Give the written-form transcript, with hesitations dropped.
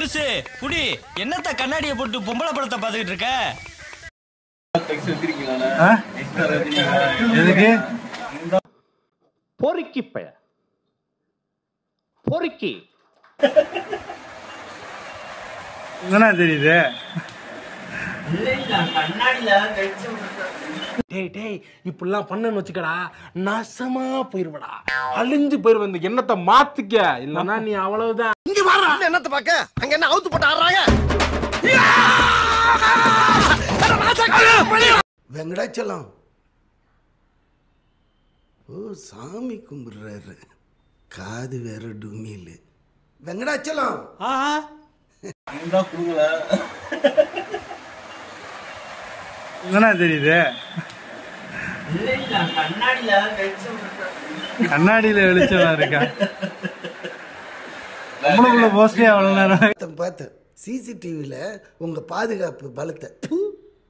பெருசு புடி என்னத்த கண்ணாடியை போட்டு பொம்பளை படத்தை பார்த்துக்கிட்டு இருக்க? எதுக்கு பொறுக்கி பய பொறுக்கி என்ன தெரியுது? டேய் டேய் இப்படிலாம் பண்ணன்னு வச்சுக்கடா நாசமா போயிருவடா, அழிஞ்சு போயிருவ. இந்த எண்ணத்தை மாத்திக்க, இல்லன்னா நீ அவ்வளவுதான். இங்க வர்றா என்னத்தை பாக்க அங்க என்ன அவுத்து போட்டு ஆடுறாங்க. வெங்கடாச்சலம் ஓ சாமி கும்பிடுறாரு, காது வேற டுமில். வெங்கடாச்சலம் என்ன தெரியுது? கண்ணாடியில வெளிச்சமா இருக்கா? நம்மளுக்குள்ள போஸ்டே அவ்வளவு நேரம் பார்த்தேன் சிசிடிவில உங்க பாதுகாப்பு பலத்தை